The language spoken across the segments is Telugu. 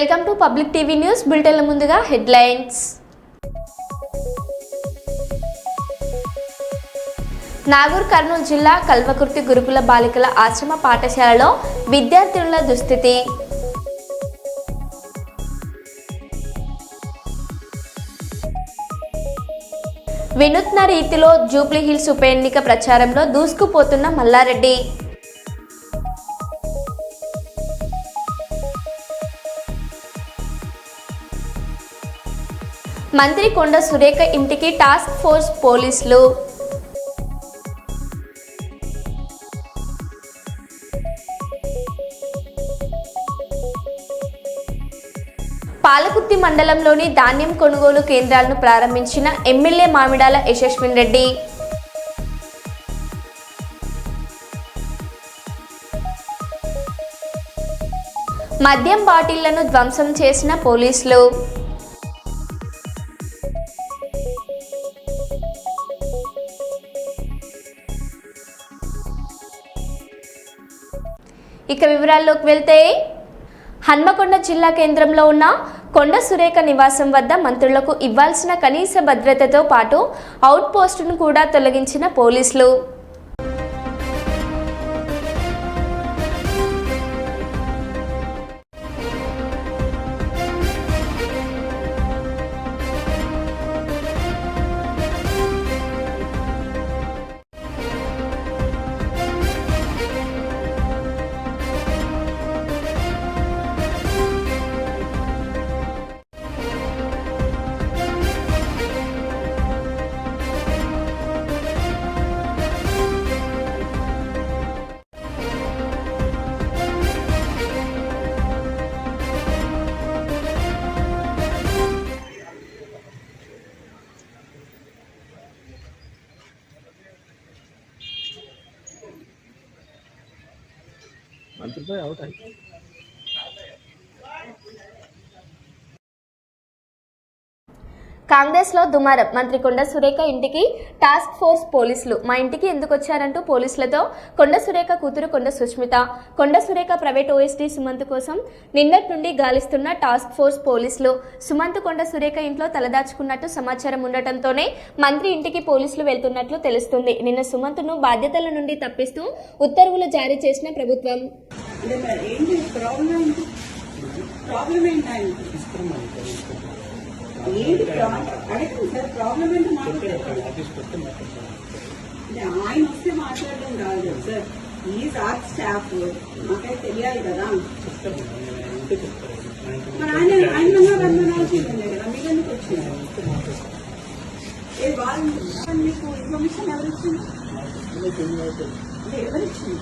Welcome to public TV news బులెటిన్ల ముందుగా హెడ్లైన్స్. నాగూర్ కర్నూలు జిల్లా కల్వకుర్తి గురుకుల బాలికల ఆశ్రమ పాఠశాలలో విద్యార్థినుల దుస్థితి. వినూత్న రీతిలో జూబ్లీహిల్స్ ఉప ఎన్నిక ప్రచారంలో దూసుకుపోతున్న మల్లారెడ్డి. మంత్రి కొండ సురేఖ ఇంటికి టాస్క్ ఫోర్స్ పోలీసులు. పాలకుర్తి మండలంలోని ధాన్యం కొనుగోలు కేంద్రాలను ప్రారంభించిన ఎమ్మెల్యే మామిడాల యశస్విన్ రెడ్డి. మద్యం బాటిళ్లను ధ్వంసం చేసిన పోలీసులు. ఇక వివరాల్లోకి వెళ్తే, హన్మకొండ జిల్లా కేంద్రంలో ఉన్న కొండ సురేఖ నివాసం వద్ద మంత్రులకు ఇవ్వాల్సిన కనీస భద్రతతో పాటు అవుట్ పోస్టును కూడా తొలగించిన పోలీసులు. కాంగ్రెస్ లో దుమారం. మంత్రి కొండ సురేఖ ఇంటికి టాస్క్ ఫోర్స్ పోలీసులు. మా ఇంటికి ఎందుకు వచ్చారంటూ పోలీసులతో కొండ సురేఖ కూతురు కొండ సుష్మిత, కొండ సురేఖ ప్రైవేట్ ఓఎస్డీ సుమంత్ కోసం నిన్నటి నుండి గాలిస్తున్న టాస్క్ ఫోర్స్ పోలీసులు. సుమంత్ కొండ సురేఖ ఇంట్లో తలదాచుకున్నట్టు సమాచారం ఉండటంతోనే మంత్రి ఇంటికి పోలీసులు వెళ్తున్నట్లు తెలుస్తుంది. నిన్న సుమంత్ను బాధ్యతల నుండి తప్పిస్తూ ఉత్తర్వులు జారీ చేసిన ప్రభుత్వం. ఆయన వస్తే మాట్లాడడం కాదు కదా సార్, ఈ సార్ స్టాఫ్ మాకైతే తెలియాలి కదా. మరి ఆయన రమ్మనాల్సిందే కదా, మీరు ఎందుకు వచ్చినారు? మీకు ఇన్ఫర్మేషన్ ఎవరిచ్చింది? ఎవరిచ్చింది?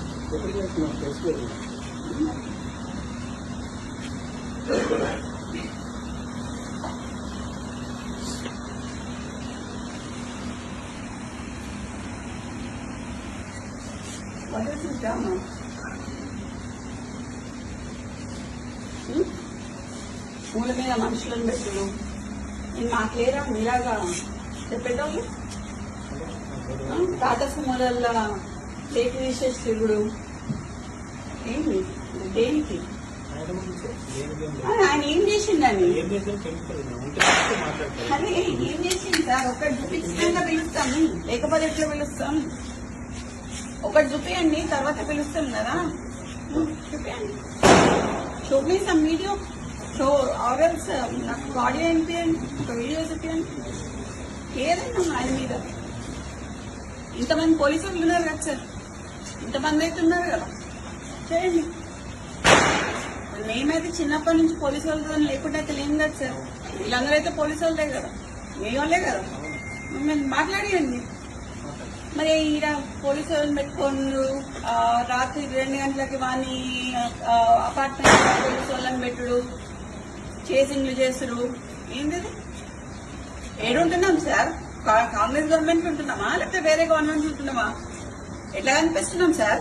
మూల మీద మనుషులను పెట్టుడు నేను మాకేరా మీలాగా చెప్పేటోళ్ళు. టాటా సుమోలల్లా చేతి తీసేసి తిరుగుడు ఏంటి? దేనికి? ఆయన ఏం చేసిండని? అదే ఏం చేసింది సార్? ఒకటి చూపించినాక పిలుస్తాము, లేకపోతే ఎట్లా పిలుస్తాం? ఒకటి చూపియండి, తర్వాత పిలుస్తాం కదా. చూపియండి, చూపిస్తాం వీడియో. సో ఆర్ఎల్స్ నాకు ఆడియో వినిపించండి, ఒక వీడియో చూపించండి, ఏదైనా ఆయన మీద. ఇంతమంది పోలీసులు ఉన్నారు కదా సార్, ఇంతమంది అయితే ఉన్నారు కదా, చేయండి. మేమైతే చిన్నప్పటి నుంచి పోలీసు వాళ్ళతో లేకుండా అయితే లేం కదా సార్. వీళ్ళందరూ అయితే పోలీసు వాళ్ళే కదా, మీ వాళ్ళే కదా. మేము మాట్లాడియండి. మరి ఈడ పోలీసు వాళ్ళని పెట్టుకోండు, రాత్రి 2 గంటలకి వాని అపార్ట్మెంట్ పోలీసు వాళ్ళని పెట్టుడు, చేసింగ్లు చేసుడు ఏంటి? ఏడుంటున్నాం సార్? కాంగ్రెస్ గవర్నమెంట్ ఉంటున్నామా లేకపోతే వేరే గవర్నమెంట్ ఉంటున్నామా? ఎట్లా కనిపిస్తున్నాం సార్?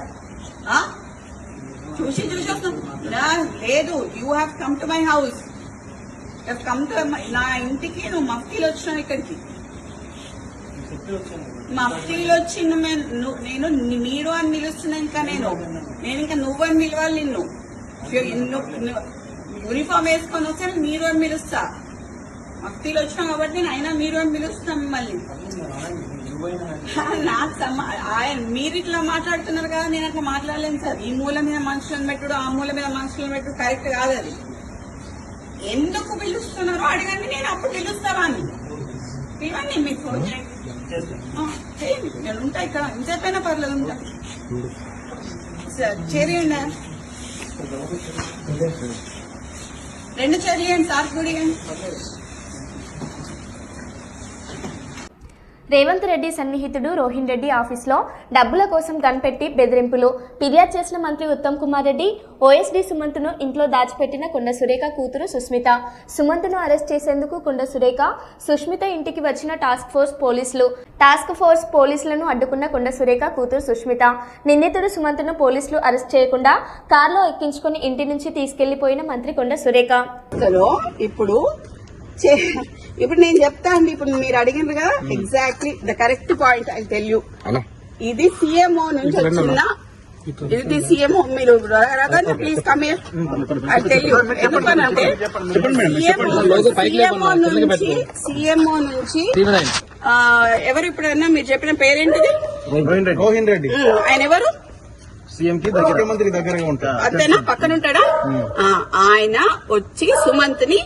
చూసి వస్తాం లేదు. You have come to my house, come to నా ఇంటికి. నువ్వు మఫ్తీలు వచ్చినావు ఇక్కడికి, మఫ్తీలు వచ్చి నేను మీరు అని పిలుస్తున్నా. ఇంకా నేను ఇంకా నువ్వు అని పిలవాలి. నిన్ను యూనిఫామ్ వేసుకొని వస్తే మీరు అని పిలుస్తా. భక్తిలో వచ్చినాం కాబట్టి నేను అయినా మీరు అని పిలుస్తున్నాం మిమ్మల్ని. నాకు ఆయన మీరు ఇట్లా మాట్లాడుతున్నారు కదా, నేను అట్లా మాట్లాడలేను సార్. ఈ మూల మీద మనుషులను పెట్టుడు, ఆ మూల మీద మనుషులను పెట్టుడు కరెక్ట్ కాదు. అది ఎందుకు పిలుస్తున్నారో అడగండి, నేను అప్పుడు పిలుస్తావా అని. ఇవన్నీ మీకు ఫోన్ చేయండి, నేను ఉంటా ఇక్కడ. ఇంతైపోయినా పర్లేదు, ఉంటా. చేరియండి, 2 చేరియండి సార్. గుడియండి. రేవంత్ రెడ్డి సన్నిహితుడు రోహిన్ రెడ్డి ఆఫీస్లో డబ్బుల కోసం కనిపెట్టి బెదిరింపులు. ఫిర్యాదు చేసిన మంత్రి ఉత్తమ్ కుమార్ రెడ్డి ఓఎస్డీ సుమంత్ను ఇంట్లో దాచిపెట్టిన కొండ సురేఖ కూతురు సుస్మిత. సుమంత్ను అరెస్ట్ చేసేందుకు కొండ సురేఖ, సుస్మిత ఇంటికి వచ్చిన టాస్క్ ఫోర్స్ పోలీసులను అడ్డుకున్న కొండ సురేఖ కూతురు సుస్మిత. నిందితుడు సుమంత్ను పోలీసులు అరెస్ట్ చేయకుండా కారులో ఎక్కించుకుని ఇంటి నుంచి తీసుకెళ్లిపోయిన మంత్రి కొండ సురేఖ. ఇప్పుడు నేను చెప్తా అండి. ఇప్పుడు మీరు అడిగినారు కదా, exactly the correct point I tell you. ఇది సీఎంఓ నుంచి వచ్చిన, ఇది సీఎంఓ. మీరు please come here, I tell you. ఎందుకనంటే సీఎంఓ నుంచి ఎవరు ఇప్పుడన్నా మీరు చెప్పిన పేరేంటిది? రోహిన్ రెడ్డి. ఆయన ఎవరు? సీఎం కి ముఖ్యమంత్రి దగ్గరగా ఉంటారు. అంతేనా? పక్కన ఉంటాడా? ఆయన వచ్చి సుమంత్ ని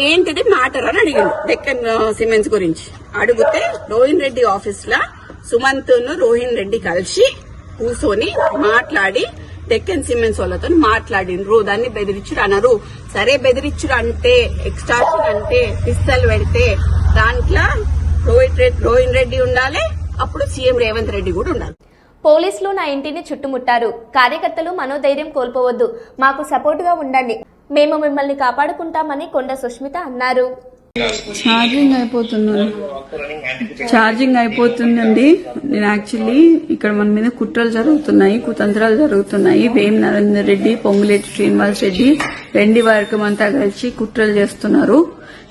ఏంటిది మ్యాటర్ అని అడిగాడు. డెక్కన్ సిమెంట్స్ గురించి అడిగితే రోహిన్ రెడ్డి ఆఫీస్ లా సుమంత్ ను రోహిన్ రెడ్డి కలిసి కూర్చొని మాట్లాడి డెక్కన్ సిమెంట్స్ వాళ్ళతో మాట్లాడినరు. దాన్ని బెదిరించుడు అన్నారు. సరే, బెదిరించుడు అంటే, ఎక్స్టార్షన్ అంటే, పిస్తల్ పెడితే దాంట్లో రోహిన్ రెడ్డి ఉండాలి, అప్పుడు సీఎం రేవంత్ రెడ్డి కూడా ఉండాలి. పోలీసులు నా ఇంటిని చుట్టుముట్టారు. కార్యకర్తలు మనోధైర్యం కోల్పోవద్దు, మాకు సపోర్టుగా ఉండండి, మేము మిమ్మల్ని కాపాడుకుంటామని కొండ సుష్మిత అన్నారు. ఛార్జింగ్ అయిపోతుందండి. నేను యాక్చువల్లీ ఇక్కడ మన మీద కుట్రలు జరుగుతున్నాయి, కుతంత్రాలు జరుగుతున్నాయి. వేం నరేందర్ రెడ్డి, పొంగులేటి శ్రీనివాస్ రెడ్డి, రెండి వర్గం అంతా కలిసి కుట్రలు చేస్తున్నారు.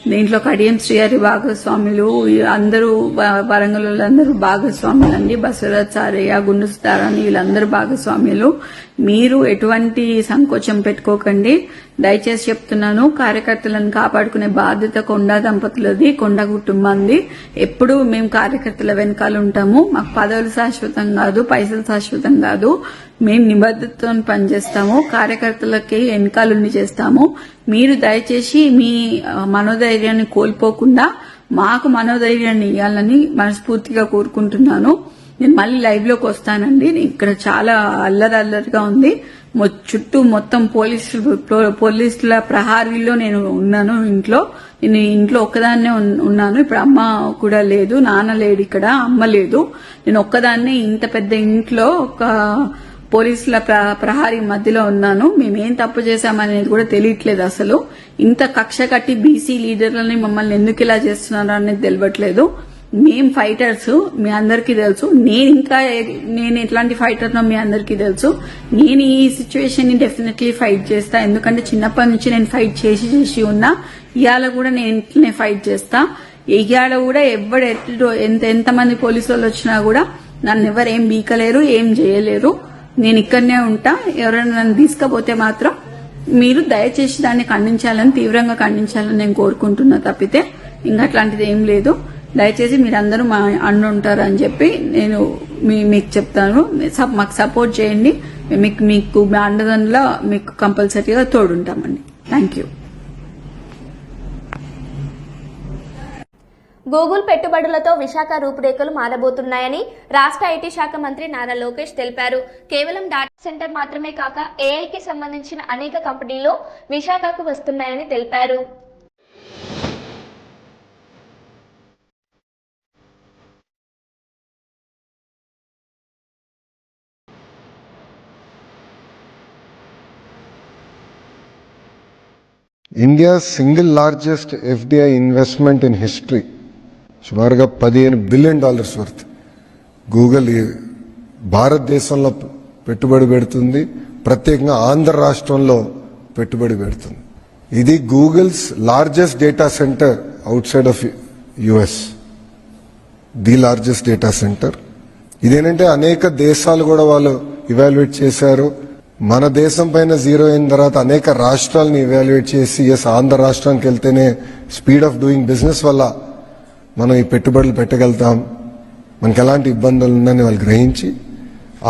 దీంట్లో కడియం శ్రీహరి భాగస్వాములు, అందరూ వరంగల్ అందరూ భాగస్వాములు అండి. బసవరాజ్ సారయ్య, గుండు సుతారాణి, వీళ్ళందరూ భాగస్వాములు. మీరు ఎటువంటి సంకోచం పెట్టుకోకండి. దయచేసి చెప్తున్నాను, కార్యకర్తలను కాపాడుకునే బాధ్యత కొండ దంపతులది, కొండ కుటుంబంది. ఎప్పుడు మేము కార్యకర్తల వెనకాల ఉంటాము. మాకు పదవులు శాశ్వతం కాదు, పైసలు శాశ్వతం కాదు. మేము నిబద్ధతతో పనిచేస్తాము, కార్యకర్తలకి వెనకాలండి చేస్తాము. మీరు దయచేసి మీ మనోధైర్యాన్ని కోల్పోకుండా మాకు మనోధైర్యాన్ని ఇవ్వాలని మనస్ఫూర్తిగా కోరుకుంటున్నాను. నేను మళ్ళీ లైవ్ లోకి వస్తానండి. ఇక్కడ చాలా అల్లరిగా ఉంది. చుట్టూ మొత్తం పోలీసుల ప్రహారీలో నేను ఉన్నాను. నేను ఇంట్లో ఒక్కదాన్నే ఉన్నాను. ఇప్పుడు అమ్మ కూడా లేదు, నాన్న లేడు, ఇక్కడ అమ్మ లేదు. నేను ఒక్కదాన్నే ఇంత పెద్ద ఇంట్లో ఒక పోలీసుల ప్రహారీ మధ్యలో ఉన్నాను. మేమేం తప్పు చేశామనేది కూడా తెలియట్లేదు. అసలు ఇంత కక్ష కట్టి బీసీ లీడర్లని మమ్మల్ని ఎందుకు ఇలా చేస్తున్నారు అనేది తెలియట్లేదు. మేం ఫైటర్స్, మీ అందరికీ తెలుసు. నేను ఎట్లాంటి ఫైటర్నో మీ అందరికీ తెలుసు. నేను ఈ సిచ్యువేషన్ ని డెఫినెట్లీ ఫైట్ చేస్తా. ఎందుకంటే చిన్నప్పటి నుంచి నేను ఫైట్ చేసి ఉన్నా. ఇవాళ కూడా నేను ఇంట్లోనే ఫైట్ చేస్తా. ఇవాళ కూడా ఎంతమంది పోలీసు వాళ్ళు వచ్చినా కూడా నన్ను ఎవరేం బీకలేరు, ఏం చేయలేరు. నేను ఇక్కడనే ఉంటా. ఎవరైనా నన్ను తీసుకపోతే మాత్రం మీరు దయచేసి దాన్ని ఖండించాలని, తీవ్రంగా ఖండించాలని నేను కోరుకుంటున్నా. తప్పితే ఇంకా అట్లాంటిది ఏం లేదు. దయచేసి మీరందరూ మా అండ ఉంటారు అని చెప్పి నేను మీకు చెప్తాను. మాకు సపోర్ట్ చేయండి. మీకు మీ అండదండలో మీకు కంపల్సరీగా తోడుంటామండి. Thank you. గూగుల్ పెట్టుబడులతో విశాఖ రూపురేఖలు మారబోతున్నాయని రాష్ట్ర ఐటీ శాఖ మంత్రి నారా లోకేష్ తెలిపారు. కేవలం డాటా సెంటర్ మాత్రమే కాక ఏఐకి సంబంధించిన అనేక కంపెనీలు విశాఖకు వస్తున్నాయని తెలిపారు. India's single largest FDI investment in history, సుమారుగా $15 బిలియన్ వర్త్ గూగుల్ భారతదేశంలో పెట్టుబడి పెడుతుంది. ప్రత్యేకంగా ఆంధ్ర రాష్ట్రంలో పెట్టుబడి పెడుతుంది. ఇది Google's largest data centre out side of US, the largest data centre. ఇదేంటంటే అనేక దేశాలు కూడా వాళ్ళు ఇవాల్యుయేట్ చేశారు. మన దేశం పైన జీరో అయిన తర్వాత అనేక రాష్ట్రాలను ఇవాల్యుయేట్ చేసి ఎస్ ఆంధ్ర రాష్ట్రానికి వెళ్తేనే స్పీడ్ ఆఫ్ డూయింగ్ బిజినెస్ వల్ల మనం ఈ పెట్టుబడులు పెట్టగలుగుతాం, మనకి ఎలాంటి ఇబ్బందులు ఉన్నాయని వాళ్ళు గ్రహించి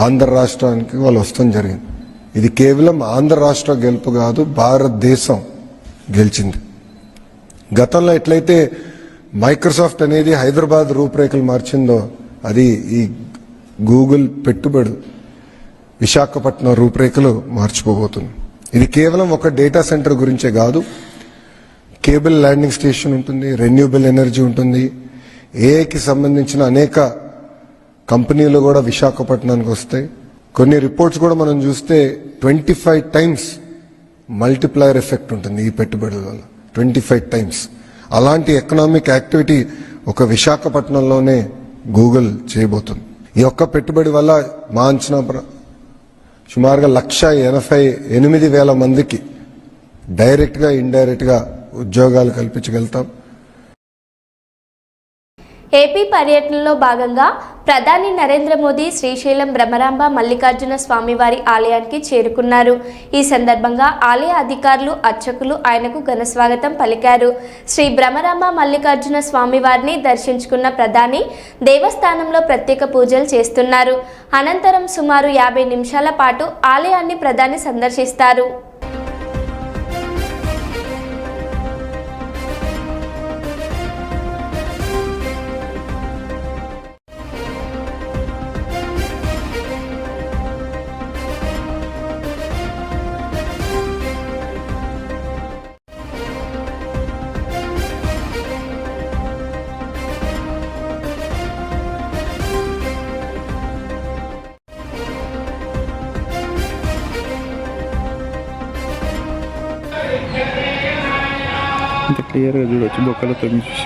ఆంధ్ర రాష్ట్రానికి వాళ్ళు వస్తాం జరిగింది. ఇది కేవలం ఆంధ్ర రాష్ట్ర గెలుపు కాదు, భారతదేశం గెలిచింది. గతంలో ఎట్లయితే మైక్రోసాఫ్ట్ అనేది హైదరాబాద్ రూపురేఖలు మార్చిందో అది ఈ గూగుల్ పెట్టుబడి విశాఖపట్నం రూపురేఖలు మార్చిపోబోతుంది. ఇది కేవలం ఒక డేటా సెంటర్ గురించే కాదు, కేబుల్ ల్యాండింగ్ స్టేషన్ ఉంటుంది, రెన్యూబుల్ ఎనర్జీ ఉంటుంది, ఏఐకి సంబంధించిన అనేక కంపెనీలు కూడా విశాఖపట్నానికి వస్తాయి. కొన్ని రిపోర్ట్స్ కూడా మనం చూస్తే 25 టైమ్స్ మల్టిప్లయర్ ఎఫెక్ట్ ఉంటుంది ఈ పెట్టుబడుల వల్ల, 25 టైమ్స్. అలాంటి ఎకనామిక్ యాక్టివిటీ ఒక విశాఖపట్నంలోనే గూగుల్ చేయబోతుంది. ఈ ఒక్క పెట్టుబడి వల్ల మా అంచనా సుమారుగా 1,88,000 మందికి డైరెక్ట్ గా ఇండైరెక్ట్ గా ఉద్యోగాలు కల్పించగలుగుతాం. ఏపీ పర్యటనలో భాగంగా ప్రధాని నరేంద్ర మోదీ శ్రీశైలం బ్రహ్మరాంబ మల్లికార్జున స్వామివారి ఆలయానికి చేరుకున్నారు. ఈ సందర్భంగా ఆలయ అధికారులు, అర్చకులు ఆయనకు ఘన స్వాగతం పలికారు. శ్రీ బ్రహ్మరాంబ మల్లికార్జున స్వామివారిని దర్శించుకున్న ప్రధాని దేవస్థానంలో ప్రత్యేక పూజలు చేస్తున్నారు. అనంతరం సుమారు 50 నిమిషాల పాటు ఆలయాన్ని ప్రధాని సందర్శిస్తారు. ఇంత క్లియర్గా చూడొచ్చు బొక్కలతో చూసి.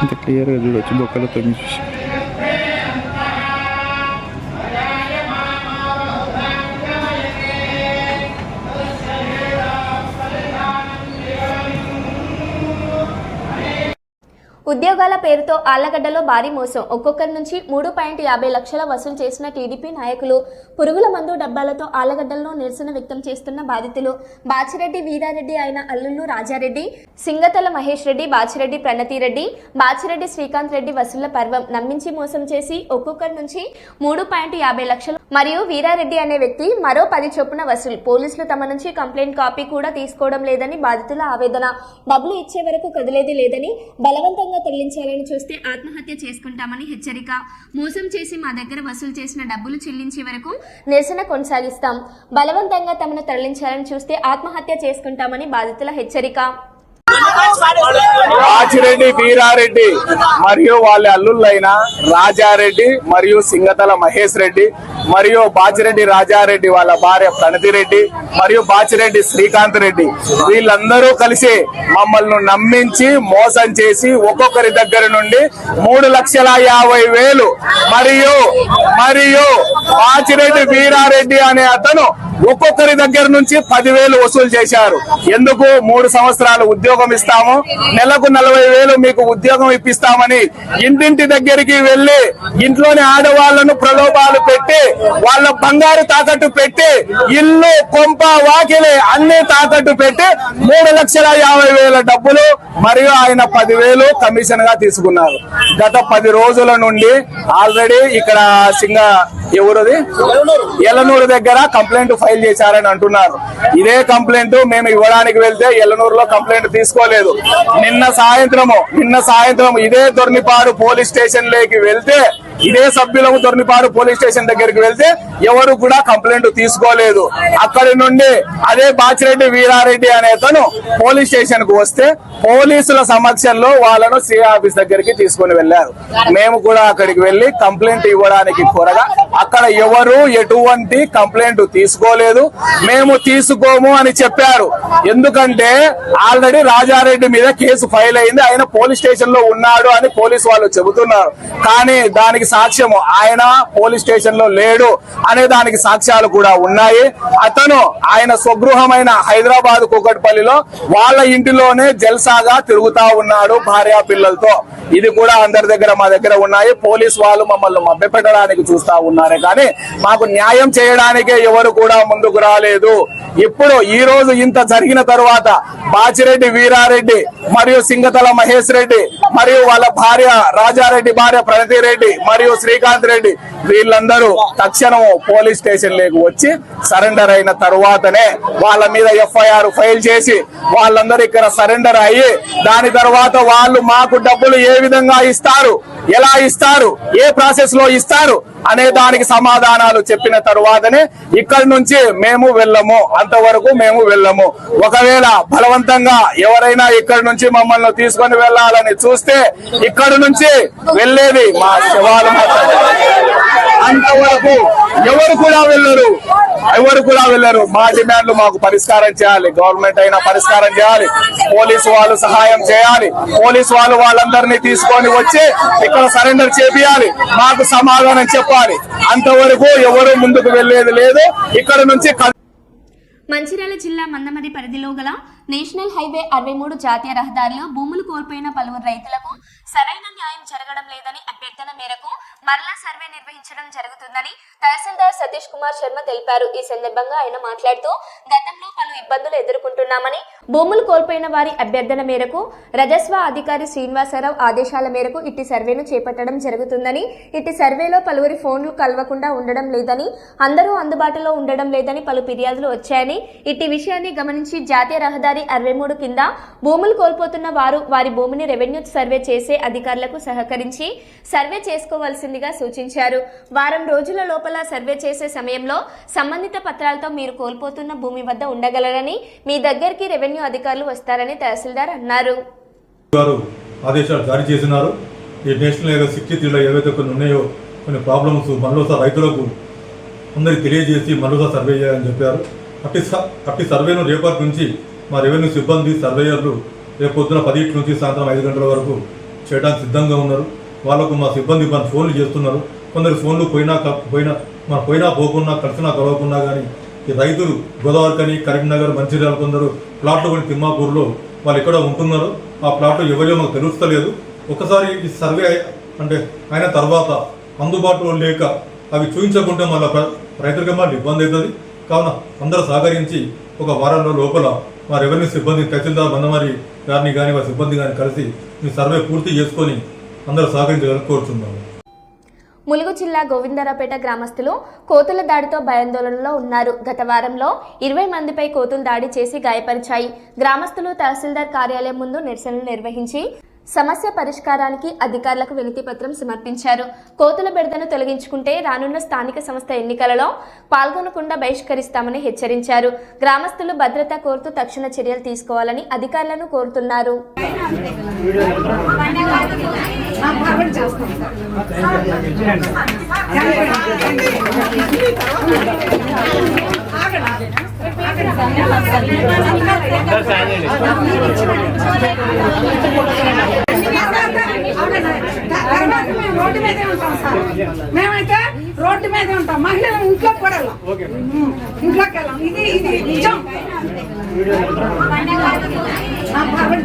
ఇంత క్లియర్గా చూడొచ్చు బొక్కలతో చూసి. ఉద్యోగాల పేరుతో ఆళ్లగడ్డలో భారీ మోసం. ఒక్కొక్కరి నుంచి 3.50 లక్షల వసూలు చేసిన టీడీపీ నాయకులు. పురుగుల మందు డబ్బాలతో ఆళ్లగడ్డల్లో నిరసన వ్యక్తం చేస్తున్న బాధితులు. బాచిరెడ్డి వీరారెడ్డి ఆయన అల్లుళ్ళు రాజారెడ్డి, సింగతల మహేష్ రెడ్డి, బాచిరెడ్డి ప్రణతిరెడ్డి, బాచిరెడ్డి శ్రీకాంత్ రెడ్డి వసూళ్ల పర్వం. నమ్మించి మోసం చేసి ఒక్కొక్కరి నుంచి 3.50 లక్షలు మరియు వీరారెడ్డి అనే వ్యక్తి మరో 10 చొప్పున వసూలు. పోలీసులు తమ నుంచి కంప్లైంట్ కాపీ కూడా తీసుకోవడం లేదని బాధితుల ఆవేదన. డబ్బులు ఇచ్చే వరకు కదిలేది లేదని, బలవంతంగా తరలించాలని చూస్తే ఆత్మహత్య చేసుకుంటామని హెచ్చరిక. మోసం చేసి మా దగ్గర వసూలు చేసిన డబ్బులు చెల్లించే వరకు నిరసన కొనసాగిస్తాం. బలవంతంగా తమను తరలించాలని చూస్తే ఆత్మహత్య చేసుకుంటామని బాధితుల హెచ్చరిక. బాచిరెడ్డి వీరారెడ్డి మరియు వాళ్ళ అల్లుళ్ళైన రాజారెడ్డి మరియు సింగతల మహేష్ రెడ్డి మరియు బాచిరెడ్డి రాజారెడ్డి వాళ్ళ భార్య ప్రణతిరెడ్డి మరియు బాచిరెడ్డి శ్రీకాంత్ రెడ్డి వీళ్ళందరూ కలిసి మమ్మల్ని నమ్మించి మోసం చేసి ఒక్కొక్కరి దగ్గర నుండి 3,50,000 మరియు బాచిరెడ్డి వీరారెడ్డి అనే అతను ఒక్కొక్కరి దగ్గర నుంచి 10,000 వసూలు చేశారు. ఎందుకు? 3 సంవత్సరాలు ఉద్యోగం ఇస్తాము, నెలకు 40,000 మీకు ఉద్యోగం ఇప్పిస్తామని ఇంటింటి దగ్గరికి వెళ్లి ఇంట్లోని ఆడవాళ్లను ప్రలోభాలు పెట్టి వాళ్ళ బంగారు తాకట్టు పెట్టి ఇల్లు కొంప వాకిలి అన్ని తాకట్టు పెట్టి 3,50,000 డబ్బులు మరియు ఆయన 10,000 కమిషన్ గా తీసుకున్నారు. గత 10 రోజుల నుండి ఆల్రెడీ ఇక్కడ ఎవరుది ఎల్లనూరు దగ్గర కంప్లైంట్ ఫైల్ చేశారని అంటున్నారు. ఇదే కంప్లైంట్ మేము ఇవ్వడానికి వెళ్తే ఎల్లనూరులో కంప్లైంట్ తీసుకోలేదు. నిన్న సాయంత్రం ఇదే దొర్నిపాడు పోలీస్ స్టేషన్ లోకి వెళ్తే, ఇదే సభ్యులకు దొర్నిపాడు పోలీస్ స్టేషన్ దగ్గరికి వెళ్తే ఎవరు కూడా కంప్లైంట్ తీసుకోలేదు. అక్కడి నుండి అదే బాచిరెడ్డి వీరారెడ్డి అనే అతను పోలీస్ స్టేషన్ కు వస్తే పోలీసుల సమక్షంలో వాళ్ళను సిఐ ఆఫీస్ దగ్గరికి తీసుకుని వెళ్లారు. మేము కూడా అక్కడికి వెళ్లి కంప్లైంట్ ఇవ్వడానికి కోరగా అక్కడ ఎవరు ఎటువంటి కంప్లైంట్ తీసుకోలేదు, మేము తీసుకోము అని చెప్పారు. ఎందుకంటే ఆల్రెడీ రాజారెడ్డి మీద కేసు ఫైల్ అయింది, ఆయన పోలీస్ స్టేషన్ లో ఉన్నాడు అని పోలీసు వాళ్ళు చెబుతున్నారు. కానీ దానికి సాక్ష్యము ఆయన పోలీస్ స్టేషన్ లో లేడు అనే దానికి సాక్ష్యాలు కూడా ఉన్నాయి. అతను ఆయన స్వగృహమైన హైదరాబాద్ కూకట్పల్లిలో వాళ్ళ ఇంటిలోనే జల్సాగా తిరుగుతా ఉన్నాడు భార్యా పిల్లలతో. ఇది కూడా అందరి దగ్గర మా దగ్గర ఉన్నాయి. పోలీసు వాళ్ళు మమ్మల్ని మభ్యపెట్టడానికి చూస్తా ఉన్నారే కానీ మాకు న్యాయం చేయడానికే ఎవరు కూడా ముందుకు రాలేదు. ఇప్పుడు ఈ రోజు ఇంత జరిగిన తరువాత బాచిరెడ్డి వీరారెడ్డి మరియు సింగతల మహేష్ రెడ్డి మరియు వాళ్ళ భార్య రాజారెడ్డి భార్య ప్రణతి రెడ్డి మరియు శ్రీకాంత్ రెడ్డి వీళ్ళందరూ తక్షణం పోలీస్ స్టేషన్ లేకు వచ్చి సరెండర్ అయిన తరువాతనే వాళ్ళ మీద ఎఫ్ఐఆర్ ఫైల్ చేసి వాళ్ళందరూ ఇక్కడ సరెండర్ అయ్యి దాని తర్వాత వాళ్ళు మాకు డబ్బులు ఏ విధంగా ఇస్తారు, ఎలా ఇస్తారు, ఏ ప్రాసెస్ లో ఇస్తారు అనే దానికి సమాధానాలు చెప్పిన తరువాతనే ఇక్కడి నుంచి మేము వెళ్ళము, అంతవరకు మేము వెళ్ళము. ఒకవేళ బలవంతంగా ఎవరైనా ఇక్కడి నుంచి మమ్మల్ని తీసుకొని వెళ్ళాలని చూస్తే ఇక్కడి నుంచి వెళ్ళేది మా శవాలు మాత్రమే. అంతవరకు ఎవరు కూడా వెళ్ళరు. మా డిమాండ్లు మాకు పరిష్కారం చేయాలి, గవర్నమెంట్ అయినా పరిష్కారం చేయాలి, పోలీసు వాళ్ళు సహాయం చేయాలి, పోలీసు వాళ్ళు వాళ్ళందరినీ తీసుకొని వచ్చి ఇక్కడ సరెండర్ చేపియాలి, మాకు సమాధానం చెప్పాలి. అంతవరకు ఎవరు ముందుకు వెళ్లేది లేదు. ఇక్కడ నుంచి మంచిర్యాల జిల్లా మందమరి పరిధిలో గల నేషనల్ హైవే 63 జాతీయ రహదారిలో భూములు కోల్పోయిన పలువురు రైతులకు సరైన న్యాయం జరగడం లేదని అభ్యర్థన మేరకు మరలా సర్వే నిర్వహించడం జరుగుతుందని తహసీల్దార్ సతీష్ కుమార్ శర్మ తెలిపారు. ఈ సందర్భంగా ఆయన మాట్లాడుతూ గతంలో పలు ఇబ్బందులు ఎదుర్కొంటున్నామని, భూములు కోల్పోయిన వారి అభ్యర్థన మేరకు రజస్వ అధికారి శ్రీనివాసరావు ఆదేశాల మేరకు ఇట్టి సర్వేను చేపట్టడం జరుగుతుందని, ఇట్టి సర్వేలో పలువురి ఫోన్లు కలవకుండా ఉండడం లేదని, అందరూ అందుబాటులో ఉండడం లేదని పలు ఫిర్యాదులు వచ్చాయని, ఇట్టి విషయాన్ని గమనించి జాతీయ రహదారి 63 కింద భూములు కోల్పోతున్న వారు వారి భూమిని రెవెన్యూ సర్వే చేసే అధికారులకు సహకరించి సర్వే చేసుకోవాల్సిందిగా సూచించారు. వారం రోజుల లోపల సర్వే చేసే సమయంలో సంబంధిత పత్రాలతో మీరు కోల్పోతున్న భూమి వద్ద ఉండగలరని, మీ దగ్గరికి రెవెన్యూ అధికారులు వస్తారని తహసీల్దార్ అన్నారు. ఆదేశాలు జారీ చేసినారు. ఈ నేషనల్ హైవే 63లో ఏవైతే కొన్ని ఉన్నాయో కొన్ని ప్రాబ్లమ్స్ మళ్ళీ రైతులకు అందరికి తెలియజేసి మళ్ళీ సర్వే చేయాలని చెప్పారు. అట్టి సర్వేను రేపటి నుంచి మా రెవెన్యూ సిబ్బంది సర్వేయర్లు రేపు పొద్దున 10 నుంచి సాయంత్రం 5 గంటల వరకు చేయడానికి సిద్ధంగా ఉన్నారు. వాళ్ళకు మా సిబ్బంది మన ఫోన్లు చేస్తున్నారు. కొందరు ఫోన్లు పోయినా పోకున్నా కలిసినా కలవకున్నా కానీ ఈ రైతులు గోదావరికని, కరీంనగర్, మంచిర్యాల కొందరు ప్లాట్లు కొని తిమ్మాపూర్లో వాళ్ళు ఎక్కడ ఉంటున్నారు. ఆ ప్లాట్లు ఎవరో మాకు తెలుస్తలేదు. ఒకసారి ఈ సర్వే అంటే అయిన తర్వాత అందుబాటులో లేక అవి చూపించకుంటే మళ్ళీ రైతులకి మళ్ళీ ఇబ్బంది అవుతుంది. కావున అందరూ సహకరించి ఒక వారంలో లోపల మా రెవెన్యూ సిబ్బంది తహసీల్దార్ మందమరి గారిని కానీ వారి సిబ్బంది కానీ కలిసి మీ సర్వే పూర్తి చేసుకొని అందరూ సహకరించాలని కోరుతున్నాము. ములుగు జిల్లా గోవిందరావుపేట గ్రామస్తులు కోతుల దాడితో భయాందోళనలో ఉన్నారు. గత వారంలో 20 మందిపై కోతులు దాడి చేసి గాయపరిచాయి. గ్రామస్తులు తహసీల్దార్ కార్యాలయం ముందు నిరసనలు నిర్వహించి సమస్య పరిష్కారానికి అధికారులకు వినతి పత్రం సమర్పించారు. కోతుల బెడదను తొలగించుకుంటే రానున్న స్థానిక సంస్థ ఎన్నికలలో పాల్గొనకుండా బహిష్కరిస్తామని హెచ్చరించారు. గ్రామస్తులు భద్రత కోరుతూ తక్షణ చర్యలు తీసుకోవాలని అధికారులను కోరుతున్నారు. మేమైతే రోడ్డు మీద ఉంటాం, మహిళలు ఇంట్లో కూడా ఇంట్లోకి వెళ్ళాం. ఇది నిజం.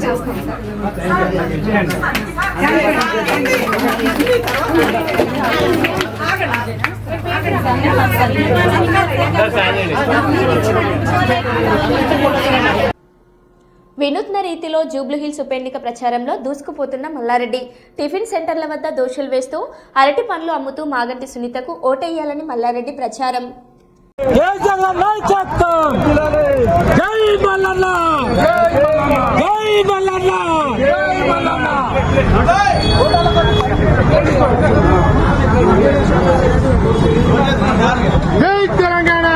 చేస్తాం వినూత్న రీతిలో జూబ్లీహిల్స్ ఉప ఎన్నిక ప్రచారంలో దూసుకుపోతున్న మల్లారెడ్డి టిఫిన్ సెంటర్ల వద్ద దోషులు వేస్తూ అరటి పండ్లు అమ్ముతూ మాగంటి సునీతకు ఓటేయాలని మల్లారెడ్డి ప్రచారం. తెలంగాణ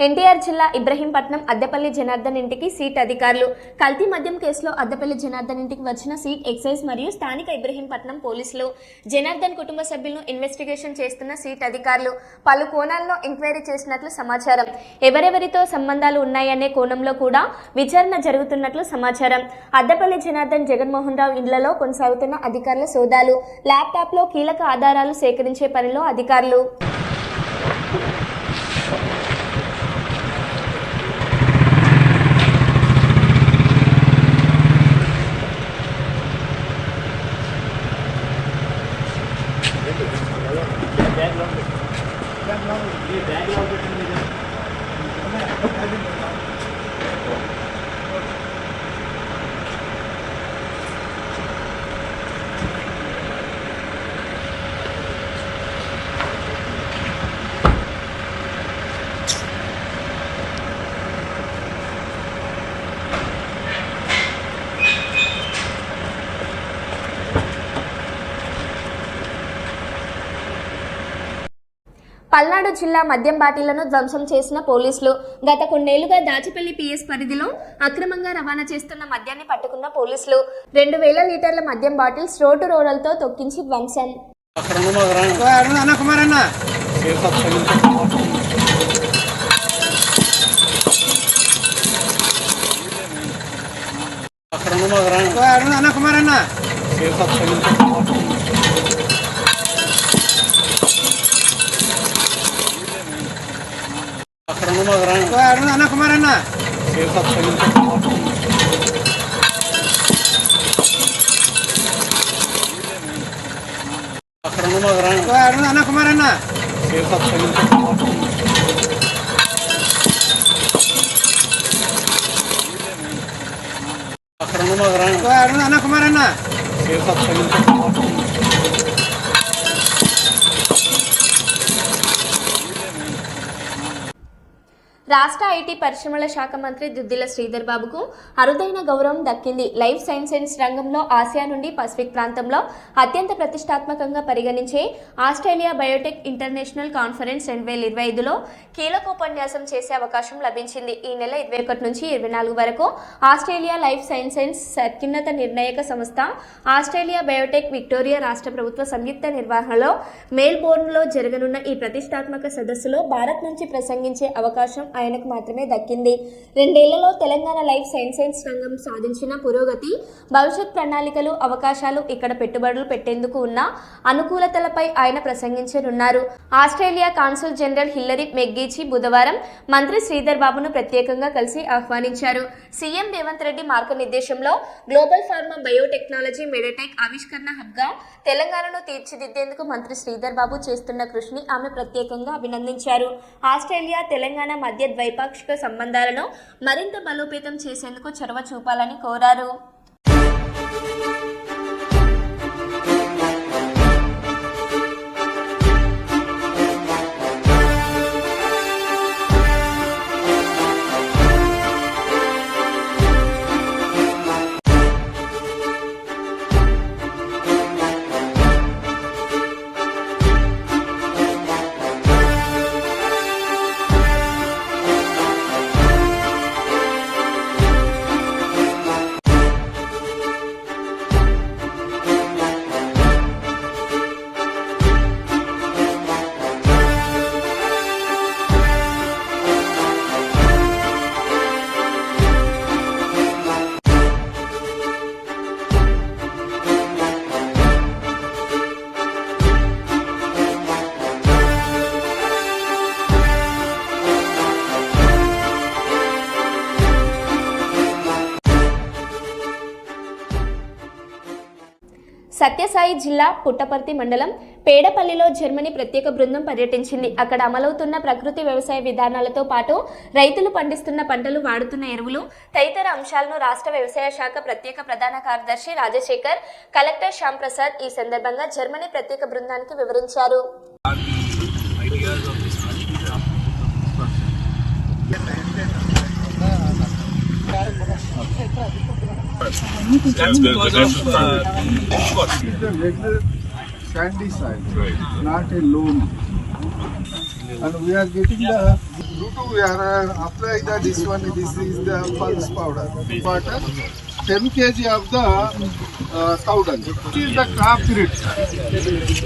ఎన్టీఆర్ జిల్లా ఇబ్రహీంపట్నం అద్దెపల్లి జనార్దన్ ఇంటికి సీట్ అధికారులు. కల్తీ మద్యం కేసులో అద్దెపల్లి జనార్దన్ ఇంటికి వచ్చిన సీట్ ఎక్సైజ్ మరియు స్థానిక ఇబ్రహీంపట్నం పోలీసులు జనార్దన్ కుటుంబ సభ్యులను ఇన్వెస్టిగేషన్ చేస్తున్న సీట్ అధికారులు పలు కోణాల్లో ఎంక్వైరీ చేసినట్లు సమాచారం. ఎవరెవరితో సంబంధాలు ఉన్నాయనే కోణంలో కూడా విచారణ జరుగుతున్నట్లు సమాచారం. అద్దెపల్లి జనార్దన్ జగన్మోహన్ రావు ఇండ్లలో కొనసాగుతున్న అధికారుల సోదాలు. ల్యాప్టాప్ లో కీలక ఆధారాలు సేకరించే పనిలో అధికారులు. పల్నాడు జిల్లా మద్యం బాటిళ్లను ధ్వంసం చేసిన పోలీసులు. గత కొన్నేళ్లుగా దాచిపల్లి పిఎస్ పరిధిలో అక్రమంగా రవాణా చేస్తున్న మద్యాన్ని పట్టుకున్న పోలీసులు 2000 లీటర్ల మద్యం బాటిల్స్ రోడ్డు రోలర్తో తొక్కించి ధ్వంసం. రాష్ట్ర ఐటీ పరిశ్రమల శాఖ మంత్రి దుద్దిల శ్రీధర్ బాబుకు అరుదైన గౌరవం దక్కింది. లైఫ్ సైన్సెస్ రంగంలో ఆసియా నుండి పసిఫిక్ ప్రాంతంలో అత్యంత ప్రతిష్టాత్మకంగా పరిగణించే ఆస్ట్రేలియా బయోటెక్ ఇంటర్నేషనల్ కాన్ఫరెన్స్ 2025లో కీలకోపన్యాసం చేసే అవకాశం లభించింది. ఈ నెల 21 నుంచి 24 వరకు ఆస్ట్రేలియా లైఫ్ సైన్సెస్ అత్యున్నత నిర్ణాయక సంస్థ ఆస్ట్రేలియా బయోటెక్ విక్టోరియా రాష్ట్ర ప్రభుత్వ సంయుక్త నిర్వహణలో మెల్బోర్న్లో జరగనున్న ఈ ప్రతిష్టాత్మక సదస్సులో భారత్ నుంచి ప్రసంగించే అవకాశం ఆయనకు మాత్రమే దక్కింది. 2 ఏళ్లలో తెలంగాణ లైఫ్ సైన్సెస్ రంగం సాధించిన పురోగతి, భవిష్యత్ ప్రణాళికలు, అవకాశాలు, ఇక్కడ పెట్టుబడులు పెట్టేందుకు ఉన్న అనుకూలతలపై ఆయన ప్రసంగించనున్నారు. Australia consul general Hillary McGeachy బుధవారం మంత్రి శ్రీధర్ బాబును ప్రత్యేకంగా కలిసి ఆహ్వానించారు. సీఎం రేవంత్ రెడ్డి మార్గనిర్దేశంలో గ్లోబల్ ఫార్మా బయోటెక్నాలజీ మెడిటెక్ ఆవిష్కరణ హబ్గా తెలంగాణను తీర్చిదిద్దేందుకు మంత్రి శ్రీధర్ బాబు చేస్తున్న కృషిని ఆమె ప్రత్యేకంగా అభినందించారు. ఆస్ట్రేలియా తెలంగాణ మధ్య ద్వైపాక్షిక సంబంధాలను మరింత బలోపేతం చేసేందుకు చొరవ చూపాలని కోరారు. సత్యసాయి జిల్లా పుట్టపర్తి మండలం పేడపల్లిలో జర్మనీ ప్రత్యేక బృందం పర్యటించింది. అక్కడ అమలవుతున్న ప్రకృతి వ్యవసాయ విధానాలతో పాటు రైతులు పండిస్తున్న పంటలు, వాడుతున్న ఎరువులు తదితర అంశాలను రాష్ట్ర వ్యవసాయ శాఖ ప్రత్యేక ప్రధాన కార్యదర్శి రాజశేఖర్, కలెక్టర్ శ్యామ్ ప్రసాద్ ఈ సందర్భంగా జర్మనీ ప్రత్యేక బృందానికి వివరించారు. That's good. But that's it's a regular sandy soil, not a loam. And we are getting the Bluetooth. We are apply this one. This is the pulse powder. Water. 10 kg of the cow dung. This is the calf rate.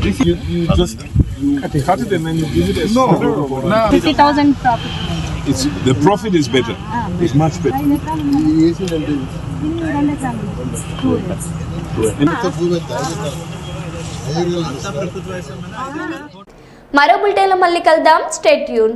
This you just cut it and then you give it a no. 50,000 profit. The profit is better. It's much better. మరో బులెటిన్లో మళ్ళీ కలుద్దాం. Stay tune.